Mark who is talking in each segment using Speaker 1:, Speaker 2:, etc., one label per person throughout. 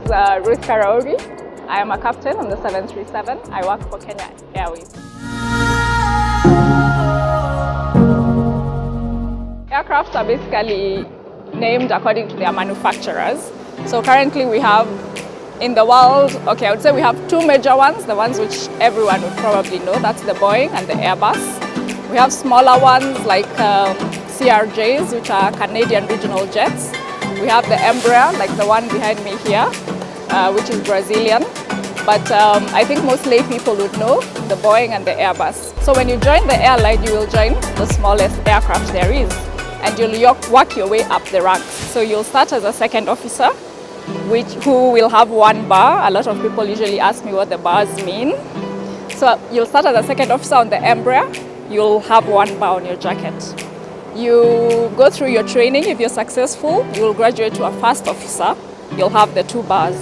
Speaker 1: Ruth Karauri. I am a captain on the 737. I work for Kenya Airways. Aircrafts are basically named according to their manufacturers. So currently we have in the world, I would say we have two major ones, the ones which everyone would probably know, that's the Boeing and the Airbus. We have smaller ones like CRJs, which are Canadian regional jets. We have the Embraer, like the one behind me here, which is Brazilian. But I think most lay people would know the Boeing and the Airbus. So when you join the airline, you will join the smallest aircraft there is. And you'll work your way up the ranks. So you'll start as a second officer, who will have one bar. A lot of people usually ask me what the bars mean. So you'll start as a second officer on the Embraer. You'll have one bar on your jacket. You go through your training. If you're successful, you'll graduate to a first officer. You'll have the two bars.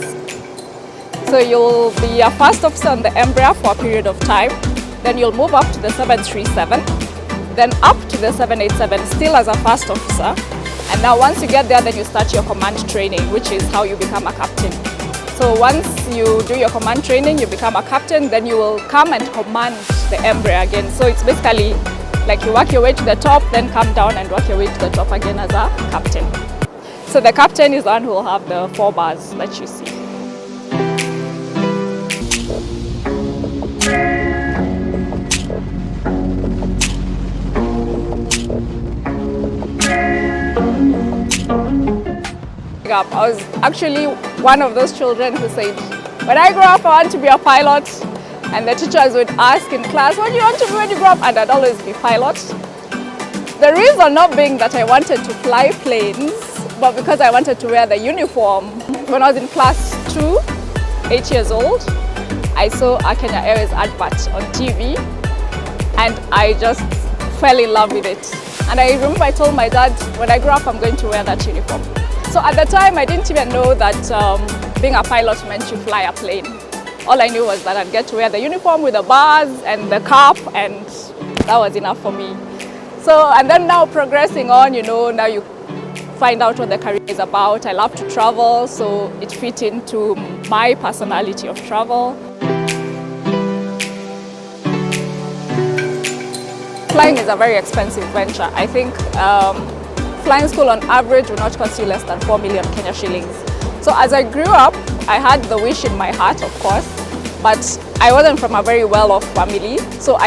Speaker 1: So you'll be a first officer on the Embraer for a period of time. Then you'll move up to the 737. Then up to the 787, still as a first officer. And now once you get there, then you start your command training, which is how you become a captain. So once you do your command training, you become a captain, then you will come and command the Embraer again. So it's basically like you work your way to the top, then come down and work your way to the top again as a captain. So the captain is the one who will have the 4 bars that you see. I was actually one of those children who said, when I grow up, I want to be a pilot. And the teachers would ask in class, what do you want to be when you grow up? And I'd always be pilot. The reason not being that I wanted to fly planes, but because I wanted to wear the uniform. When I was in class 2, 8 years old, I saw a Kenya Airways advert on TV, and I just fell in love with it. And I remember I told my dad, when I grow up, I'm going to wear that uniform. So at the time, I didn't even know that being a pilot meant you fly a plane. All I knew was that I'd get to wear the uniform with the bars and the cap, and that was enough for me. So, and then now progressing on, now you find out what the career is about. I love to travel, so it fit into my personality of travel. Flying is a very expensive venture. I think flying school on average will not cost you less than 4 million Kenya shillings. So as I grew up, I had the wish in my heart, of course, but I wasn't from a very well-off family. So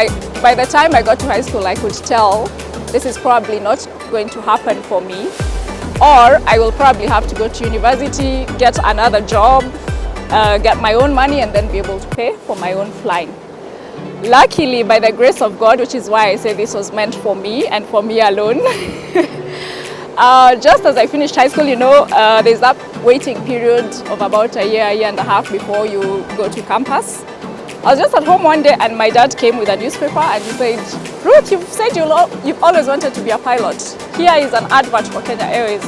Speaker 1: by the time I got to high school, I could tell this is probably not going to happen for me, or I will probably have to go to university, get another job, get my own money, and then be able to pay for my own flying. Luckily, by the grace of God, which is why I say this was meant for me and for me alone, just as I finished high school, there's that waiting period of about a year and a half before you go to campus. I was just at home one day and my dad came with a newspaper and he said, Ruth, you've said you've always wanted to be a pilot. Here is an advert for Kenya Airways.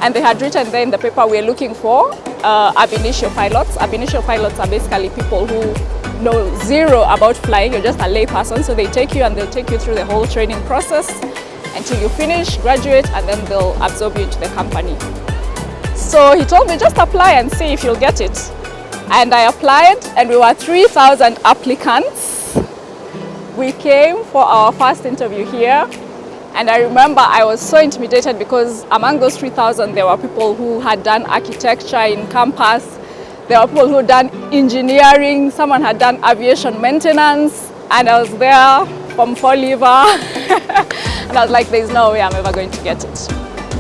Speaker 1: And they had written there in the paper, we're looking for ab initio pilots. Ab initio pilots are basically people who know zero about flying. You're just a lay person, so they take you and they'll take you through the whole training process until you finish, graduate, and then they'll absorb you into the company. So he told me, just apply and see if you'll get it. And I applied, and we were 3,000 applicants. We came for our first interview here, and I remember I was so intimidated because among those 3,000, there were people who had done architecture in campus, there were people who had done engineering, someone had done aviation maintenance, and I was there from Fall River. And I was like, there's no way I'm ever going to get it.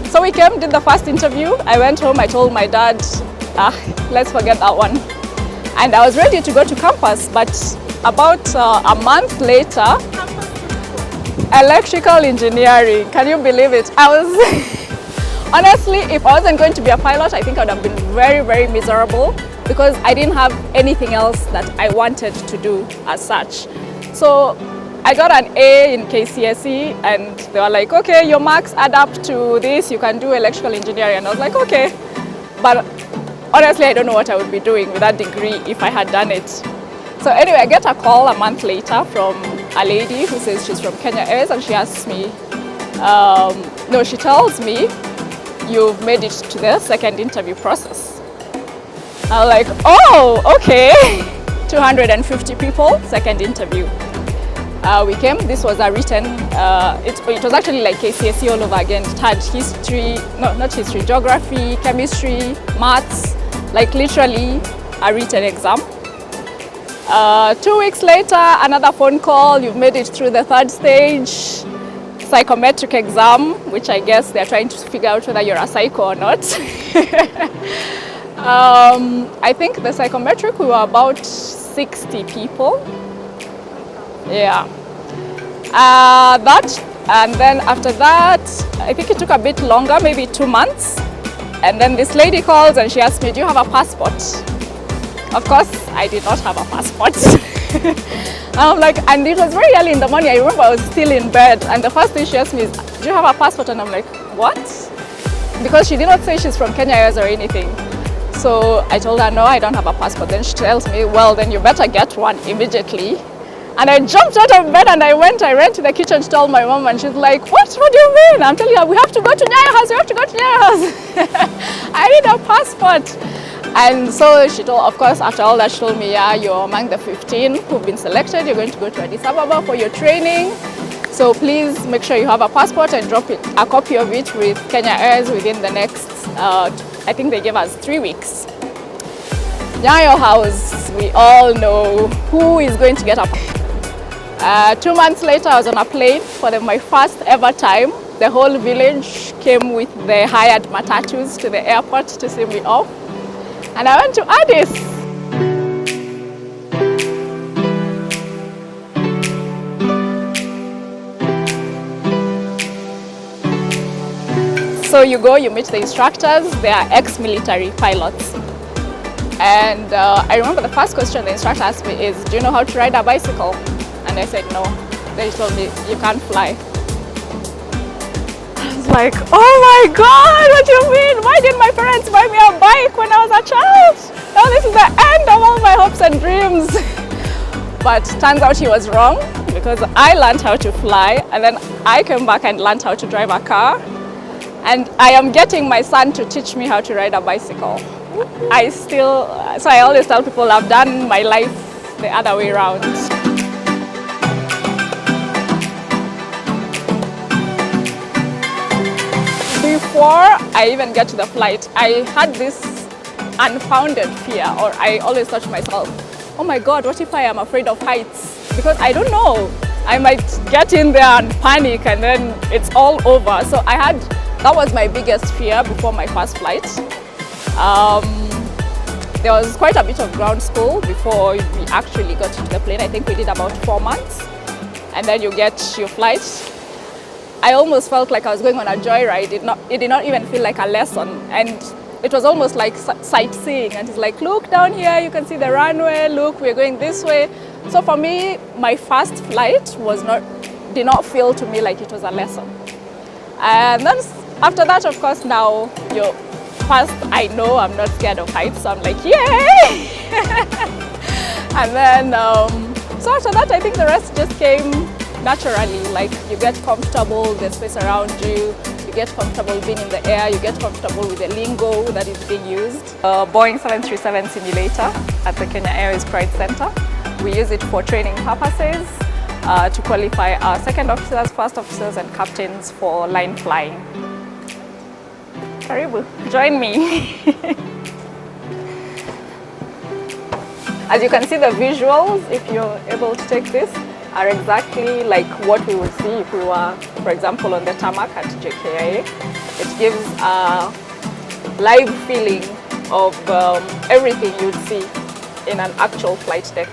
Speaker 1: So we came, did the first interview. I went home, I told my dad, let's forget that one. And I was ready to go to campus, but about a month later, electrical engineering, can you believe it? I was, honestly, if I wasn't going to be a pilot, I think I would have been very, very miserable because I didn't have anything else that I wanted to do as such. So I got an A in KCSE and they were like, okay, your marks add up to this, you can do electrical engineering. And I was like, okay. But honestly, I don't know what I would be doing with that degree if I had done it. So anyway, I get a call a month later from a lady who says she's from Kenya Airways, and she asks me, she tells me, you've made it to the second interview process. I was like, oh, okay. 250 people, second interview. We came, this was a written, it was actually like KCSE all over again. It had history, no, not history, geography, chemistry, maths, like literally a written exam. 2 weeks later, another phone call, you've made it through the third stage, psychometric exam, which I guess they're trying to figure out whether you're a psycho or not. I think the psychometric, we were about 60 people. Yeah. That, and then after that, I think it took a bit longer, maybe 2 months. And then this lady calls and she asked me, do you have a passport? Of course, I did not have a passport. I'm like, and it was very early in the morning. I remember I was still in bed. And the first thing she asked me is, do you have a passport? And I'm like, what? Because she did not say she's from Kenya or anything. So I told her, no, I don't have a passport. Then she tells me, well, then you better get one immediately. And I jumped out of bed and I ran to the kitchen to tell my mom, and she's like, what do you mean? I'm telling her, we have to go to Nyayo house, we have to go to Nyayo house. I need a passport. And so she told, of course, after all that, she told me, yeah, you're among the 15 who've been selected. You're going to go to Addis Ababa for your training. So please make sure you have a passport and drop it, a copy of it with Kenya Airways within the next, I think they gave us 3 weeks. Nyayo house, we all know who is going to get a 2 months later, I was on a plane for my first ever time. The whole village came with the hired matatus to the airport to see me off. And I went to Addis. So you go, you meet the instructors. They are ex-military pilots. And I remember the first question the instructor asked me is, do you know how to ride a bicycle? And I said no. Then he told me, you can't fly. I was like, oh my God, what do you mean? Why did my parents buy me a bike when I was a child? Now this is the end of all my hopes and dreams. But turns out he was wrong, because I learned how to fly, and then I came back and learned how to drive a car. And I am getting my son to teach me how to ride a bicycle. So I always tell people I've done my life the other way around. Before I even get to the flight, I had this unfounded fear, or I always thought to myself, oh my God, what if I am afraid of heights? Because I don't know, I might get in there and panic and then it's all over. So that was my biggest fear before my first flight. There was quite a bit of ground school before we actually got into the plane. I think we did about 4 months. And then you get your flight. I almost felt like I was going on a joyride. It did not even feel like a lesson. And it was almost like sightseeing. And it's like, look down here, you can see the runway, look, we're going this way. So for me, my first flight did not feel to me like it was a lesson. And then after that, of course, now first I know I'm not scared of heights, so I'm like, yay! And then, so after that, I think the rest just came naturally. Like, you get comfortable, the space around you, you get comfortable being in the air, you get comfortable with the lingo that is being used. Boeing 737 simulator at the Kenya Airways Pride Center. We use it for training purposes, to qualify our second officers, first officers, and captains for line flying. Karibu, join me. As you can see, the visuals, if you're able to take this, are exactly like what we would see if we were, for example, on the tarmac at JKIA. It gives a live feeling of everything you'd see in an actual flight deck.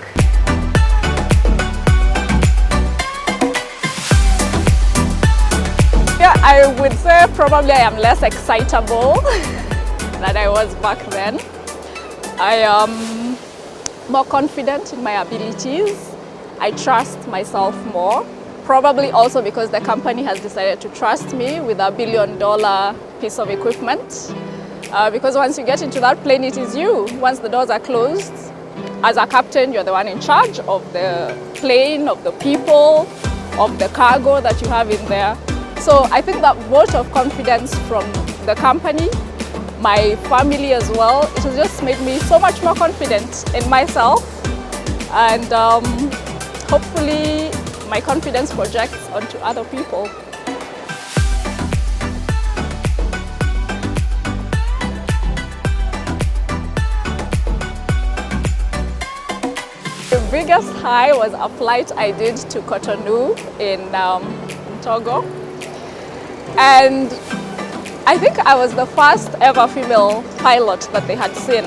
Speaker 1: Yeah, I would say probably I am less excitable than I was back then. I am more confident in my abilities. I trust myself more. Probably also because the company has decided to trust me with $1 billion piece of equipment. Because once you get into that plane, it is you. Once the doors are closed, as a captain, you're the one in charge of the plane, of the people, of the cargo that you have in there. So I think that vote of confidence from the company my family as well. It has just made me so much more confident in myself, and hopefully my confidence projects onto other people. The biggest high was a flight I did to Cotonou in Togo, and I think I was the first ever female pilot that they had seen.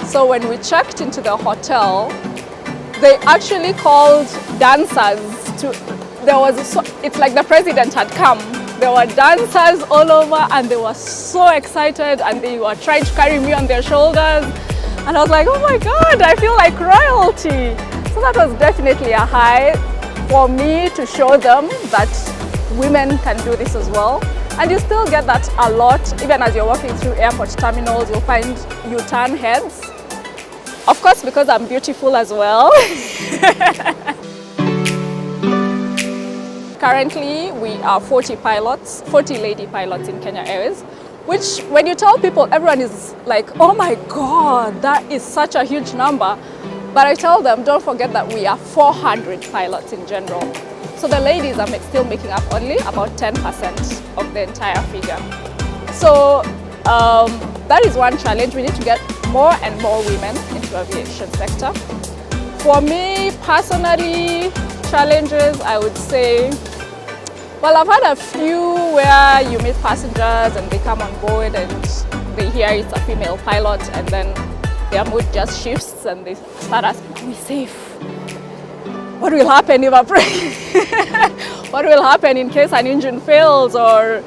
Speaker 1: So when we checked into the hotel, they actually called dancers to, it's like the president had come. There were dancers all over and they were so excited and they were trying to carry me on their shoulders. And I was like, oh my God, I feel like royalty. So that was definitely a high for me to show them that women can do this as well. And you still get that a lot, even as you're walking through airport terminals, you'll find U-turn heads. Of course, because I'm beautiful as well. Currently, we are 40 lady pilots in Kenya Airways, which when you tell people, everyone is like, oh my God, that is such a huge number. But I tell them, don't forget that we are 400 pilots in general. So the ladies are still making up only about 10% of the entire figure. So that is one challenge. We need to get more and more women into the aviation sector. For me personally, challenges, I would say, well, I've had a few where you meet passengers and they come on board and they hear it's a female pilot and then their mood just shifts and they start asking, are we safe? What will happen if what will happen in case an engine fails, or,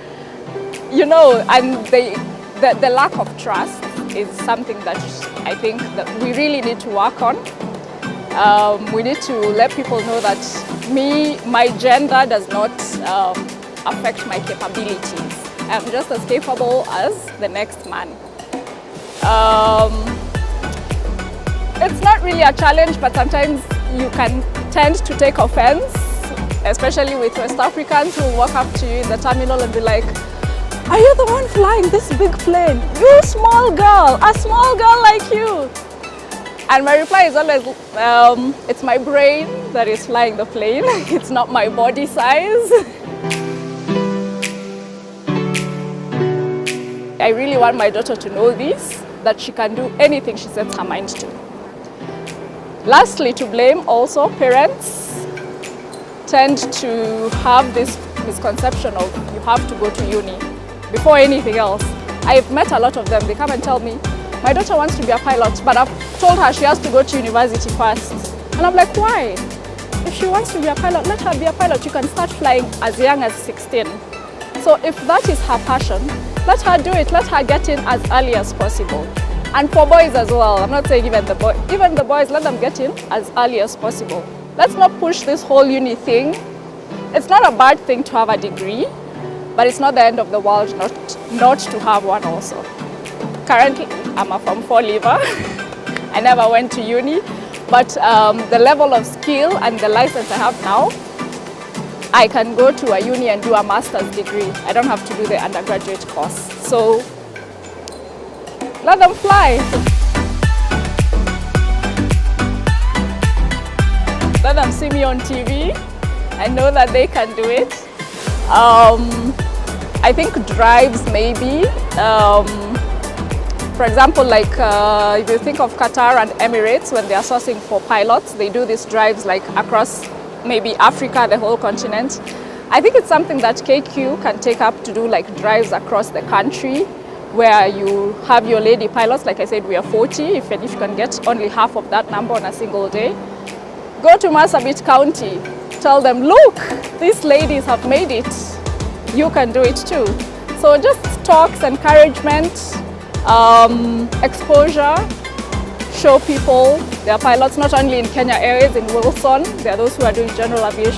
Speaker 1: you know, and the lack of trust is something that I think that we really need to work on. We need to let people know that my gender does not affect my capabilities. I'm just as capable as the next man. It's not really a challenge, but sometimes you can tend to take offense, especially with West Africans who walk up to you in the terminal and be like, are you the one flying this big plane? You small girl, a small girl like you. And my reply is always, it's my brain that is flying the plane. It's not my body size. I really want my daughter to know this, that she can do anything she sets her mind to. Lastly, to blame also, parents tend to have this misconception of you have to go to uni before anything else. I've met a lot of them. They come and tell me, my daughter wants to be a pilot, but I've told her she has to go to university first. And I'm like, why? If she wants to be a pilot, let her be a pilot. You can start flying as young as 16. So if that is her passion, let her do it. Let her get in as early as possible. And for boys as well, I'm not saying even the boys, let them get in as early as possible. Let's not push this whole uni thing. It's not a bad thing to have a degree, but it's not the end of the world not to have one also. Currently, I'm a Form 4 leaver. I never went to uni, but the level of skill and the license I have now, I can go to a uni and do a master's degree. I don't have to do the undergraduate course. So let them fly. Let them see me on TV. I know that they can do it. I think drives maybe. For example, like if you think of Qatar and Emirates, when they are sourcing for pilots, they do these drives like across maybe Africa, the whole continent. I think it's something that KQ can take up to do, like drives across the country where you have your lady pilots. Like I said, we are 40. If you can get only half of that number on a single day, go to Marsabit County. Tell them, look, these ladies have made it. You can do it too. So just talks, encouragement, exposure, show people there are pilots not only in Kenya Airways, in Wilson. There are those who are doing general aviation